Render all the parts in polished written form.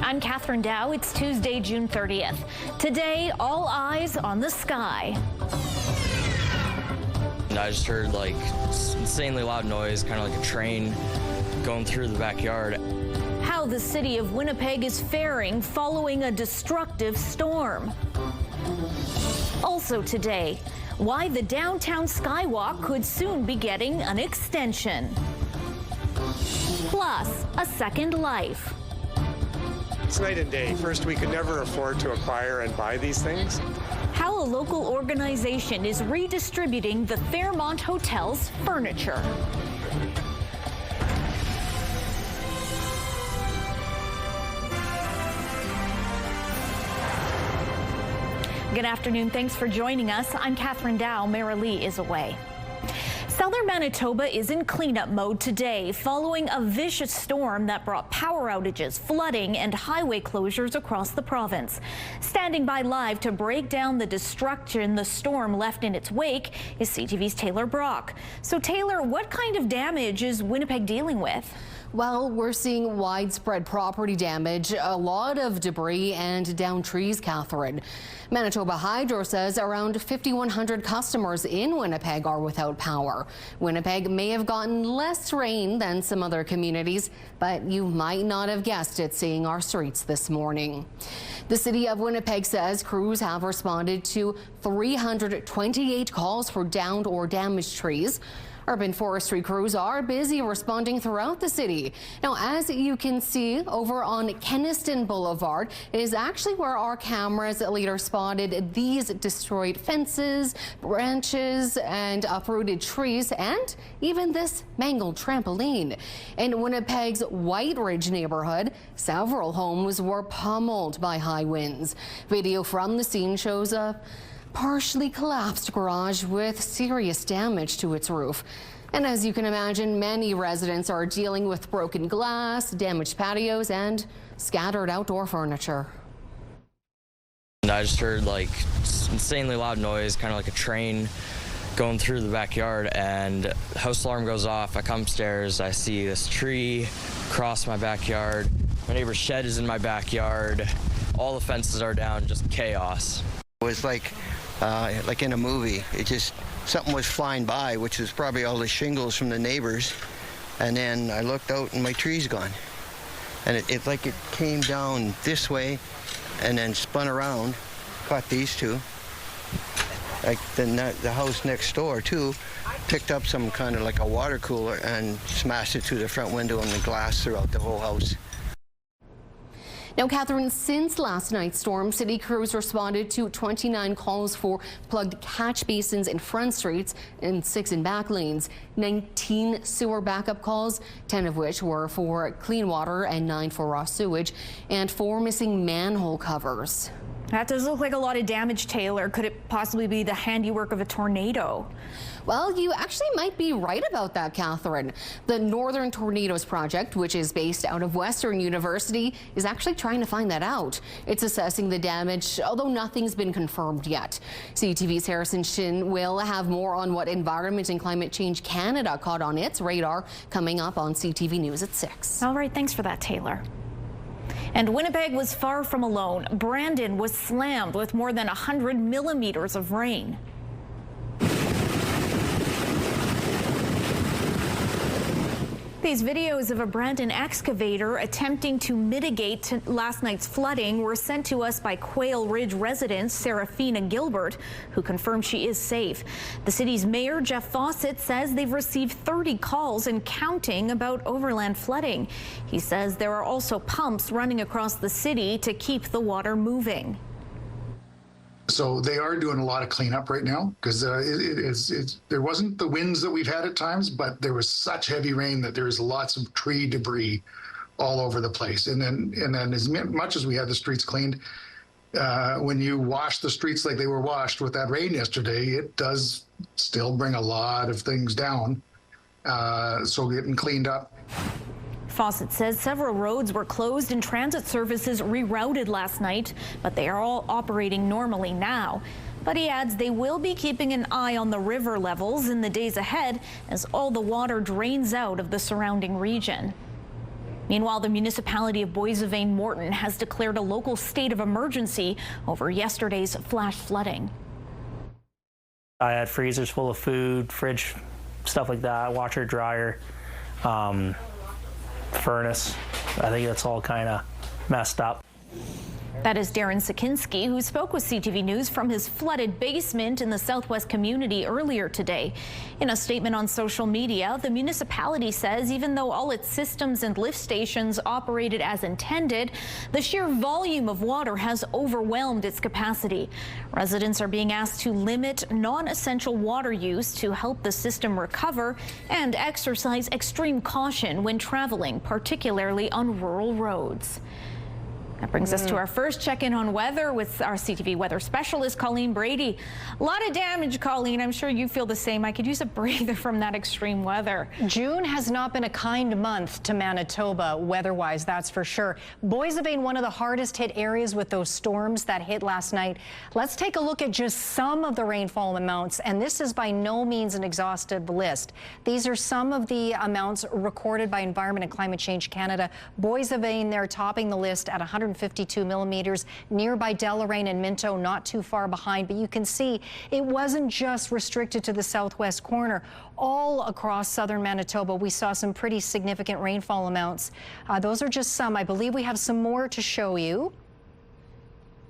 I'm Catherine Dow. It's Tuesday, June 30th. Today, all eyes on the sky. I just heard like insanely loud noise, kind of like a train going through the backyard. How the city of Winnipeg is faring following a destructive storm. Also today, why the downtown skywalk could soon be getting an extension. Plus, a second life. It's night and day. First, we could never afford to acquire and buy these things. How a local organization is redistributing the Fairmont Hotel's furniture. Good afternoon. Thanks for joining us. I'm Catherine Dow. Mara Lee is away. Southern Manitoba is in cleanup mode today following a vicious storm that brought power outages, flooding, and highway closures across the province. Standing by live to break down the destruction the storm left in its wake is CTV's Taylor Brock. So Taylor, what kind of damage is Winnipeg dealing with? Well, we're seeing widespread property damage, a lot of debris and downed trees, Catherine. Manitoba Hydro says around 5,100 customers in Winnipeg are without power. Winnipeg may have gotten less rain than some other communities, but you might not have guessed it seeing our streets this morning. The city of Winnipeg says crews have responded to 328 calls for downed or damaged trees. Urban forestry crews are busy responding throughout the city. Now, as you can see over on Kenniston Boulevard, it is actually where our cameras later spotted these destroyed fences, branches, and uprooted trees, and even this mangled trampoline. In Winnipeg's White Ridge neighborhood, several homes were pummeled by high winds. Video from the scene shows a partially collapsed garage with serious damage to its roof. And as you can imagine, many residents are dealing with broken glass, damaged patios, and scattered outdoor furniture. I just heard like insanely loud noise, kind of like a train going through the backyard, and the house alarm goes off. I come upstairs, I see this tree across my backyard. My neighbor's shed is in my backyard. All the fences are down, just chaos. It was like in a movie. It just, something was flying by, which was probably all the shingles from the neighbors. And then I looked out and my tree's gone. And it came down this way and then spun around, caught these two. Like the house next door too, picked up some kind of like a water cooler and smashed it through the front window and the glass throughout the whole house. Now, Catherine, since last night's storm, city crews responded to 29 calls for plugged catch basins in front streets and 6 in back lanes, 19 sewer backup calls, 10 of which were for clean water and 9 for raw sewage, and 4 missing manhole covers. That does look like a lot of damage, Taylor. Could it possibly be the handiwork of a tornado? Well, you actually might be right about that, Catherine. The Northern Tornadoes Project, which is based out of Western University, is actually trying to find that out. It's assessing the damage, although nothing's been confirmed yet. CTV's Harrison Shin will have more on what Environment and Climate Change Canada caught on its radar coming up on CTV News at 6. All right, thanks for that, Taylor. And Winnipeg was far from alone. Brandon was slammed with more than 100 millimeters of rain. These videos of a Brandon excavator attempting to mitigate last night's flooding were sent to us by Quail Ridge resident Serafina Gilbert, who confirmed she is safe. The city's mayor, Jeff Fawcett, says they've received 30 calls and counting about overland flooding. He says there are also pumps running across the city to keep the water moving. So they are doing a lot of cleanup right now because there wasn't the winds that we've had at times, but there was such heavy rain that there's lots of tree debris all over the place. And then as much as we had the streets cleaned, when you wash the streets like they were washed with that rain yesterday, it does still bring a lot of things down. So getting cleaned up. Fawcett says several roads were closed and transit services rerouted last night, but they are all operating normally now. But he adds they will be keeping an eye on the river levels in the days ahead as all the water drains out of the surrounding region. Meanwhile, the municipality of Boissevain-Morton has declared a local state of emergency over yesterday's flash flooding. I had freezers full of food, fridge, stuff like that, washer, dryer, furnace. I think that's all kind of messed up. That is Darren Sakinski, who spoke with CTV News from his flooded basement in the Southwest community earlier today. In a statement on social media, the municipality says even though all its systems and lift stations operated as intended, the sheer volume of water has overwhelmed its capacity. Residents are being asked to limit non-essential water use to help the system recover and exercise extreme caution when traveling, particularly on rural roads. That brings us to our first check-in on weather with our CTV weather specialist, Colleen Brady. A lot of damage, Colleen. I'm sure you feel the same. I could use a breather from that extreme weather. June has not been a kind month to Manitoba weather-wise, that's for sure. Boissevain, one of the hardest hit areas with those storms that hit last night. Let's take a look at just some of the rainfall amounts, and this is by no means an exhaustive list. These are some of the amounts recorded by Environment and Climate Change Canada. Boissevain, they're topping the list at 152 millimeters. Nearby Deloraine and Minto not too far behind, but you can see it wasn't just restricted to the southwest corner. All across southern Manitoba, we saw some pretty significant rainfall amounts. Those are just some. I believe we have some more to show you.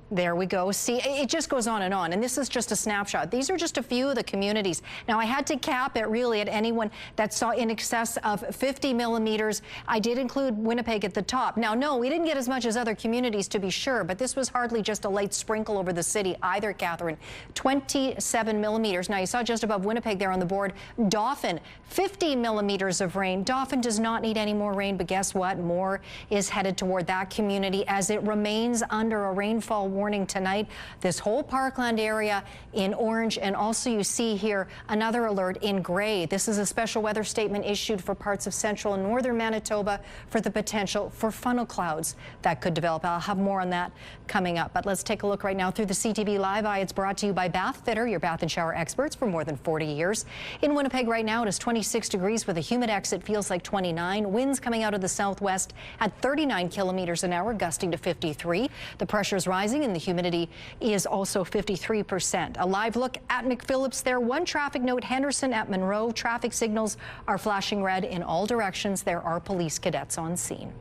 There we go. See, it just goes on, and this is just a snapshot. These are just a few of the communities. Now, I had to cap it really at anyone that saw in excess of 50 millimeters. I did include Winnipeg at the top. Now, no, we didn't get as much as other communities, to be sure, but this was hardly just a light sprinkle over the city either, Catherine. 27 millimeters. Now, you saw just above Winnipeg there on the board. Dauphin, 50 millimeters of rain. Dauphin does not need any more rain, but guess what? More is headed toward that community as it remains under a rainfall warning tonight. This whole parkland area in orange, and also you see here another alert in gray. This is a special weather statement issued for parts of central and northern Manitoba for the potential for funnel clouds that could develop. I'll have more on that coming up, but let's take a look right now through the CTV Live Eye. It's brought to you by Bath Fitter, your bath and shower experts for more than 40 years. In Winnipeg right now, it is 26 degrees with a humid exit, feels like 29. Winds coming out of the southwest at 39 kilometers an hour, gusting to 53. The pressure is rising and the humidity is also 53%. A live look at McPhillips there. One traffic note, Henderson at Monroe. Traffic signals are flashing red in all directions. There are police cadets on scene.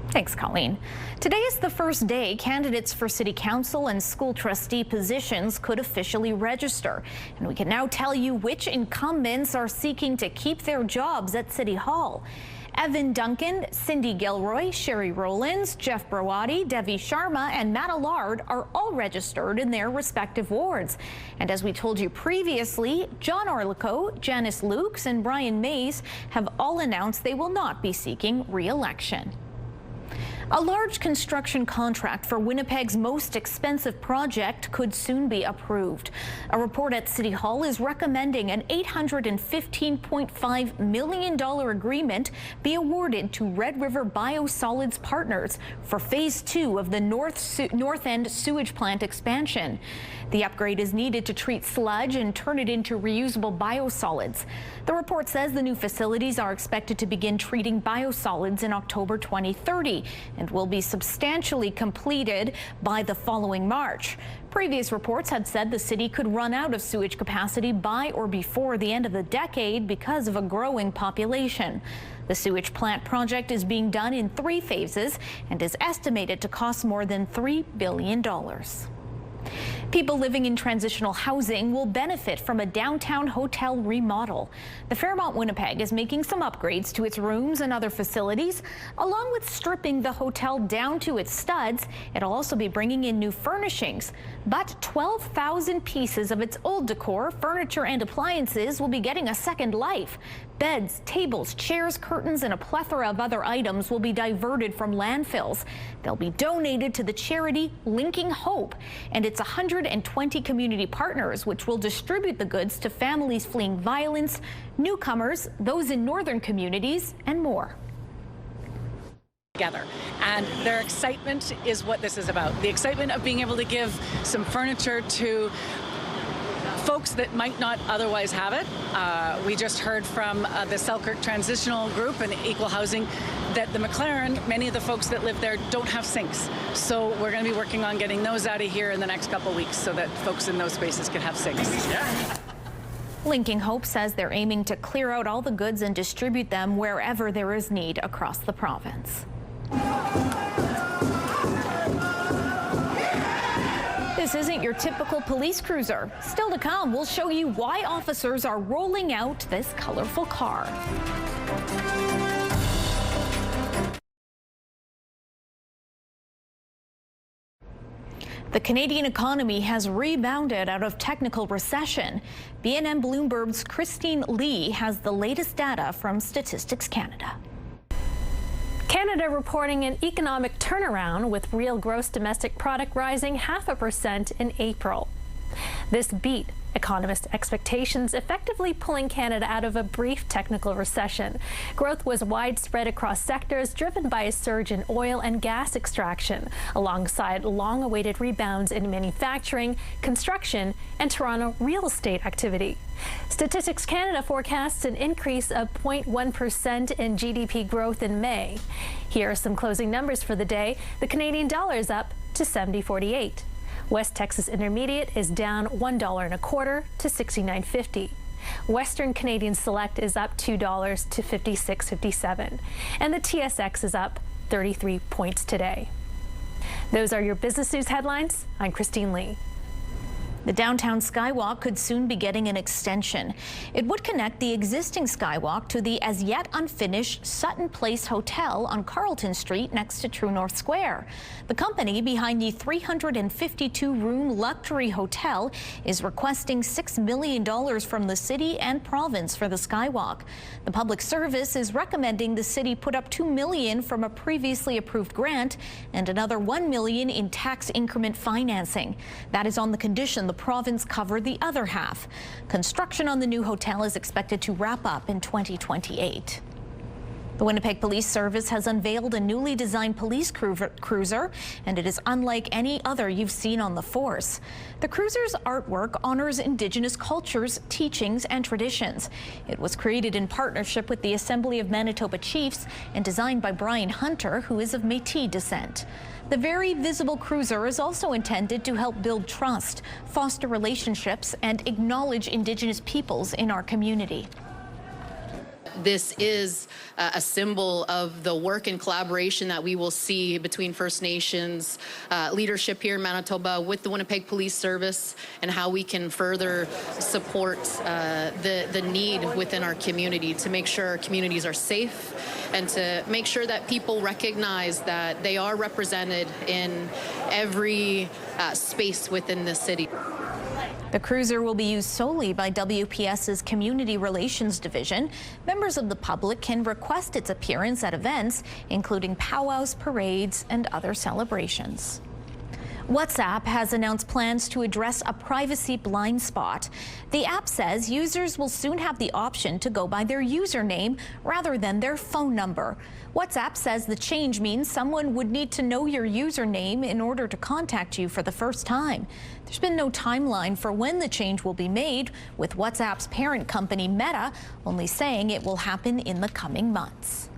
Thanks, Colleen. Today is the first day candidates for city council and school trustee positions could officially register. And we can now tell you which incumbents are seeking to keep their jobs at City Hall. Evan Duncan, Cindy Gilroy, Sherry Rowlands, Jeff Brawati, Devi Sharma, and Matt Allard are all registered in their respective wards. And as we told you previously, John Orlico, Janice Lukes, and Brian Mays have all announced they will not be seeking re-election. A large construction contract for Winnipeg's most expensive project could soon be approved. A report at City Hall is recommending an $815.5 million agreement be awarded to Red River Biosolids Partners for Phase 2 of the North End sewage plant expansion. The upgrade is needed to treat sludge and turn it into reusable biosolids. The report says the new facilities are expected to begin treating biosolids in October 2030 and will be substantially completed by the following March. Previous reports had said the city could run out of sewage capacity by or before the end of the decade because of a growing population. The sewage plant project is being done in 3 phases and is estimated to cost more than $3 billion. People living in transitional housing will benefit from a downtown hotel remodel. The Fairmont Winnipeg is making some upgrades to its rooms and other facilities. Along with stripping the hotel down to its studs, it'll also be bringing in new furnishings. But 12,000 pieces of its old decor, furniture, and appliances will be getting a second life. Beds, tables, chairs, curtains, and a plethora of other items will be diverted from landfills. They'll be donated to the charity Linking Hope and its 120 community partners, which will distribute the goods to families fleeing violence, newcomers, those in northern communities, and more. Together, and their excitement is what this is about. The excitement of being able to give some furniture to folks that might not otherwise have it. We just heard from the Selkirk Transitional Group and Equal Housing that the McLaren, many of the folks that live there don't have sinks. So we're going to be working on getting those out of here in the next couple of weeks so that folks in those spaces can have sinks. Yeah. Linking Hope says they're aiming to clear out all the goods and distribute them wherever there is need across the province. This isn't your typical police cruiser. Still to come, we'll show you why officers are rolling out this colorful car. The Canadian economy has rebounded out of technical recession. BNN Bloomberg's Christine Lee has the latest data from Statistics Canada. Canada reporting an economic turnaround with real gross domestic product rising 0.5% in April. This beat economist expectations, effectively pulling Canada out of a brief technical recession. Growth was widespread across sectors, driven by a surge in oil and gas extraction, alongside long-awaited rebounds in manufacturing, construction, and Toronto real estate activity. Statistics Canada forecasts an increase of 0.1% in GDP growth in May. Here are some closing numbers for the day. The Canadian dollar is up to 70.48. West Texas Intermediate is down $1.25 to 69.50. Western Canadian Select is up $2 to 56.57. And the TSX is up 33 points today. Those are your business news headlines. I'm Christine Lee. The downtown skywalk could soon be getting an extension. It would connect the existing skywalk to the as yet unfinished Sutton Place Hotel on Carleton Street next to True North Square. The company behind the 352-room luxury hotel is requesting $6 million from the city and province for the skywalk. The public service is recommending the city put up $2 million from a previously approved grant and another $1 million in tax increment financing. That is on the condition the province cover the other half. Construction on the new hotel is expected to wrap up in 2028. The Winnipeg Police Service has unveiled a newly designed police cruiser, and it is unlike any other you've seen on the force. The cruiser's artwork honors Indigenous cultures, teachings, and traditions. It was created in partnership with the Assembly of Manitoba Chiefs and designed by Brian Hunter, who is of Métis descent. The very visible cruiser is also intended to help build trust, foster relationships, and acknowledge Indigenous peoples in our community. This is a symbol of the work and collaboration that we will see between First Nations leadership here in Manitoba with the Winnipeg Police Service, and how we can further support the need within our community to make sure our communities are safe and to make sure that people recognize that they are represented in every space within the city. The cruiser will be used solely by WPS's Community Relations Division. Members of the public can request its appearance at events, including powwows, parades, and other celebrations. WhatsApp has announced plans to address a privacy blind spot. The app says users will soon have the option to go by their username rather than their phone number. WhatsApp says the change means someone would need to know your username in order to contact you for the first time. There's been no timeline for when the change will be made, with WhatsApp's parent company Meta only saying it will happen in the coming months.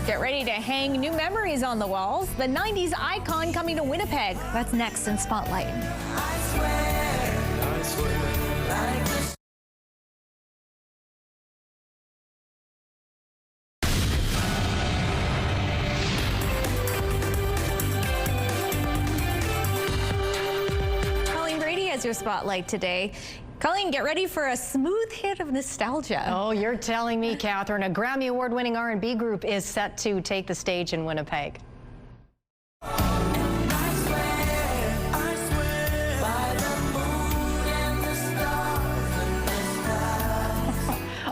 Get ready to hang new memories on the walls. The 90s icon coming to Winnipeg. That's next in Spotlight. Colleen Brady has your Spotlight today. Colleen, get ready for a smooth hit of nostalgia. Oh, you're telling me, Catherine. A Grammy Award-winning R&B group is set to take the stage in Winnipeg.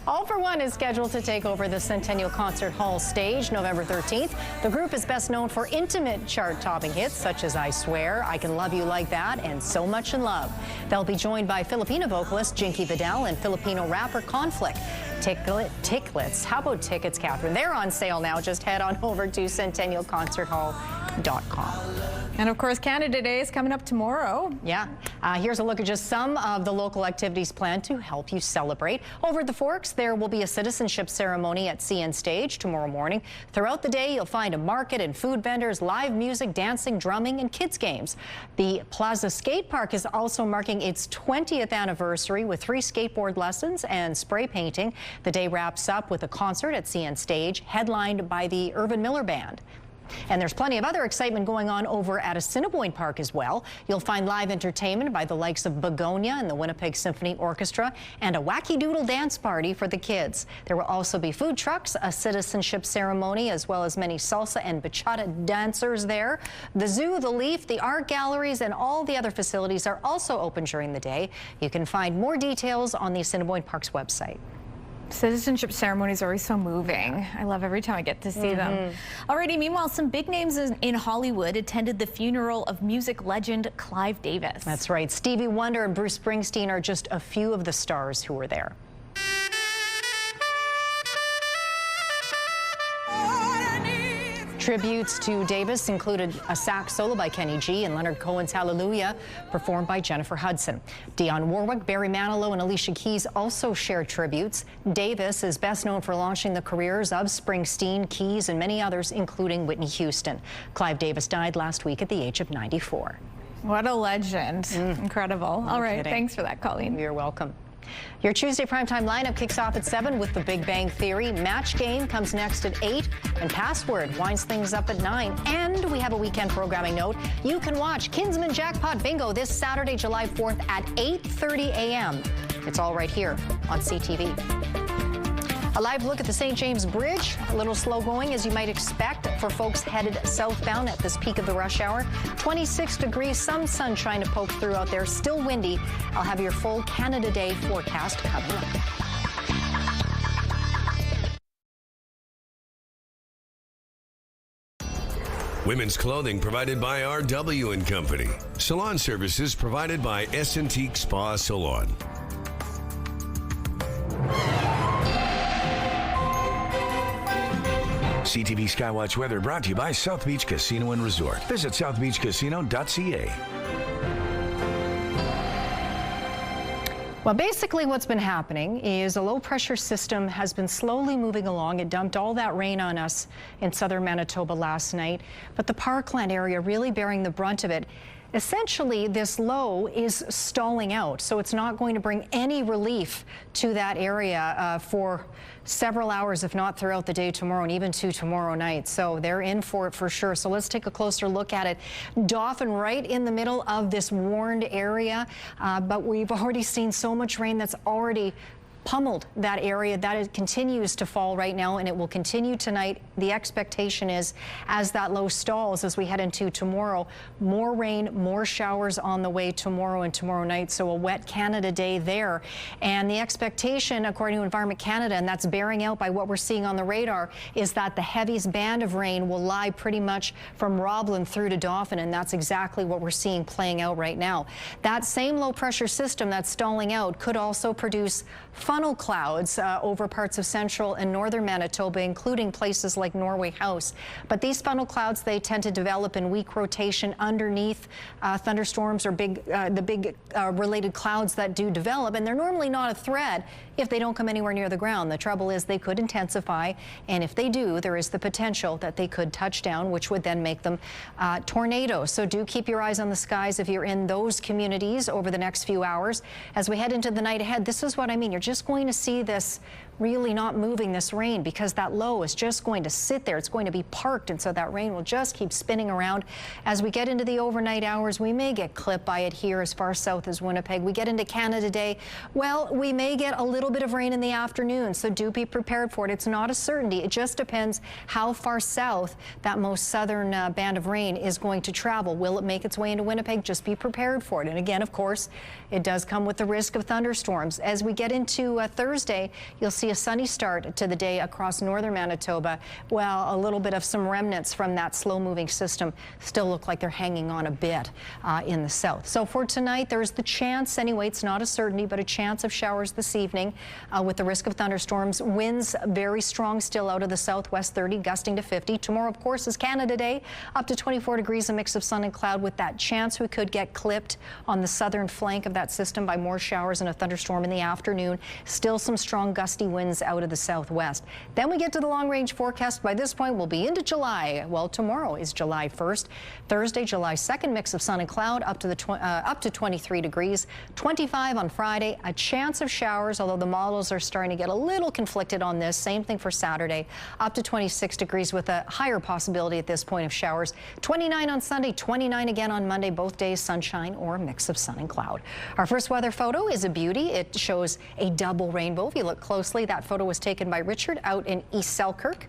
All for One is scheduled to take over the Centennial Concert Hall stage November 13th. The group is best known for intimate chart-topping hits such as I Swear, I Can Love You Like That, and So Much in Love. They'll be joined by Filipino vocalist Jinky Vidal and Filipino rapper Conflict. Ticklets. How about tickets, Catherine? They're on sale now. Just head on over to centennialconcerthall.com. And of course, Canada Day is coming up tomorrow. Yeah. Here's a look at just some of the local activities planned to help you celebrate. Over at the Forks, there will be a citizenship ceremony at CN Stage tomorrow morning. Throughout the day, you'll find a market and food vendors, live music, dancing, drumming, and kids games. The Plaza Skate Park is also marking its 20th anniversary with 3 skateboard lessons and spray painting. The day wraps up with a concert at CN Stage, headlined by the Irvin Miller Band. And there's plenty of other excitement going on over at Assiniboine Park as well. You'll find live entertainment by the likes of Begonia and the Winnipeg Symphony Orchestra and a wacky doodle dance party for the kids. There will also be food trucks, a citizenship ceremony, as well as many salsa and bachata dancers there. The zoo, the Leaf, the art galleries, and all the other facilities are also open during the day. You can find more details on the Assiniboine Park's website. Citizenship ceremonies are always so moving. I love every time I get to see them. Alrighty, meanwhile, some big names in Hollywood attended the funeral of music legend Clive Davis. That's right. Stevie Wonder and Bruce Springsteen are just a few of the stars who were there. Tributes to Davis included a sax solo by Kenny G and Leonard Cohen's Hallelujah, performed by Jennifer Hudson. Dionne Warwick, Barry Manilow, and Alicia Keys also shared tributes. Davis is best known for launching the careers of Springsteen, Keys, and many others, including Whitney Houston. Clive Davis died last week at the age of 94. What a legend. Incredible. No All right, kidding. thanks for that, Colleen. You're welcome. Your Tuesday primetime lineup kicks off at 7 with The Big Bang Theory. Match Game comes next at 8, and Password winds things up at 9. And we have a weekend programming note. You can watch Kinsman Jackpot Bingo this Saturday, July 4th at 8:30 a.m. It's all right here on CTV. A live look at the St. James Bridge. A little slow going, as you might expect, for folks headed southbound at this peak of the rush hour. 26 degrees, some sunshine to poke through out there. Still windy. I'll have your full Canada Day forecast coming up. Women's clothing provided by RW & Company. Salon services provided by S&T Spa Salon. CTV Skywatch weather brought to you by South Beach Casino and Resort. Visit southbeachcasino.ca. Well, basically what's been happening is a low-pressure system has been slowly moving along. It dumped all that rain on us in southern Manitoba last night, but the Parkland area really bearing the brunt of it. Essentially, this low is stalling out, so it's not going to bring any relief to that area for several hours, if not throughout the day tomorrow and even to tomorrow night. So they're in for it for sure. So let's take a closer look at it. Dauphin right in the middle of this warned area, but we've already seen so much rain that's already pummeled that area. That it continues to fall right now, and it will continue tonight. The expectation is, as that low stalls, as we head into tomorrow, more rain, more showers on the way tomorrow and tomorrow night. So a wet Canada Day there. And the expectation, according to Environment Canada, and that's bearing out by what we're seeing on the radar, is that the heaviest band of rain will lie pretty much from Roblin through to Dauphin, and that's exactly what we're seeing playing out right now. That same low pressure system that's stalling out could also produce funnel clouds over parts of central and northern Manitoba, including places like Norway House. But these funnel clouds, they tend to develop in weak rotation underneath thunderstorms or the big related clouds that do develop, and they're normally not a threat if they don't come anywhere near the ground. The trouble is they could intensify, and if they do, there is the potential that they could touch down, which would then make them tornadoes. So do keep your eyes on the skies if you're in those communities over the next few hours. As we head into the night ahead, this is what I mean. You're just going to see this really not moving, this rain, because that low is just going to sit there. It's going to be parked, and so that rain will just keep spinning around. As we get into the overnight hours, we may get clipped by it here as far south as Winnipeg. We get into Canada Day, well, we may get a little bit of rain in the afternoon, so do be prepared for it. It's not a certainty. It just depends how far south that most southern band of rain is going to travel. Will it make its way into Winnipeg? Just be prepared for it. And again, of course, it does come with the risk of thunderstorms. As we get into Thursday, you'll see see a sunny start to the day across northern Manitoba. Well, a little bit of some remnants from that slow-moving system still look like they're hanging on a bit in the south. So for tonight, there's the chance, anyway, it's not a certainty, but a chance of showers this evening with the risk of thunderstorms. Winds very strong still out of the southwest, 30, gusting to 50. Tomorrow, of course, is Canada Day, up to 24 degrees, a mix of sun and cloud, with that chance we could get clipped on the southern flank of that system by more showers and a thunderstorm in the afternoon. Still some strong gusty winds out of the southwest. Then we get to the long-range forecast. By this point, we'll be into July. Well, tomorrow is July 1st. Thursday, July 2nd, mix of sun and cloud, up to 23 degrees. 25 on Friday. A chance of showers, although the models are starting to get a little conflicted on this. Same thing for Saturday, up to 26 degrees with a higher possibility at this point of showers. 29 on Sunday, 29 again on Monday. Both days sunshine or a mix of sun and cloud. Our first weather photo is a beauty. It shows a double rainbow. If you look closely, that photo was taken by Richard out in East Selkirk.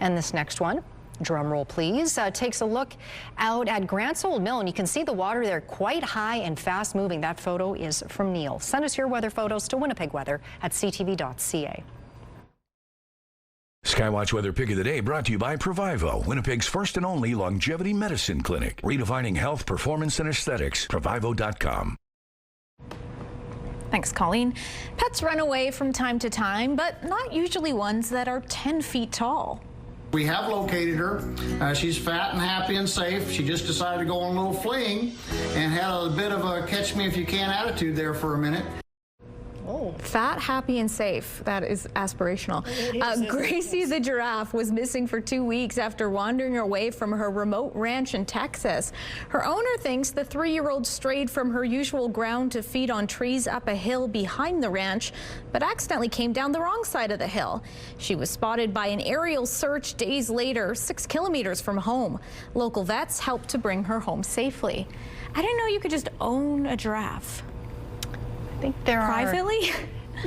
And this next one, drum roll please, takes a look out at Grant's Old Mill, and you can see the water there quite high and fast moving. That photo is from Neil. Send us your weather photos to Winnipeg Weather at ctv.ca. Skywatch Weather Pick of the Day brought to you by Provivo, Winnipeg's first and only longevity medicine clinic. Redefining health, performance, and aesthetics. Provivo.com. Thanks, Colleen. Pets run away from time to time, but not usually ones that are 10 feet tall. We have located her. She's fat and happy and safe. She just decided to go on a little fling and had a bit of a catch me if you can attitude there for a minute. Oh. Fat, happy, and safe. That is aspirational. Gracie the giraffe was missing for 2 weeks after wandering away from her remote ranch in Texas. Her owner thinks the 3-year-old strayed from her usual ground to feed on trees up a hill behind the ranch, but accidentally came down the wrong side of the hill. She was spotted by an aerial search days later, 6 kilometers from home. Local vets helped to bring her home safely. I didn't know you could just own a giraffe. I think there privately?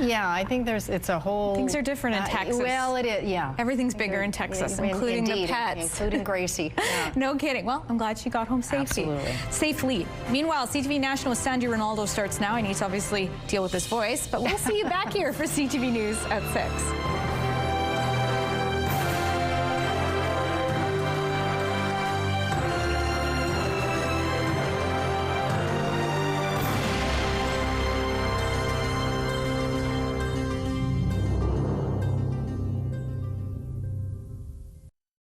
Yeah, I think it's a whole... Things are different in Texas. Well, it is, yeah. Everything's bigger in Texas, including Indeed, the pets. including Gracie. Yeah. No kidding. Well, I'm glad she got home safely. Meanwhile, CTV National with Sandy Ronaldo starts now. I need to obviously deal with this voice, but we'll see you back here for CTV News at 6.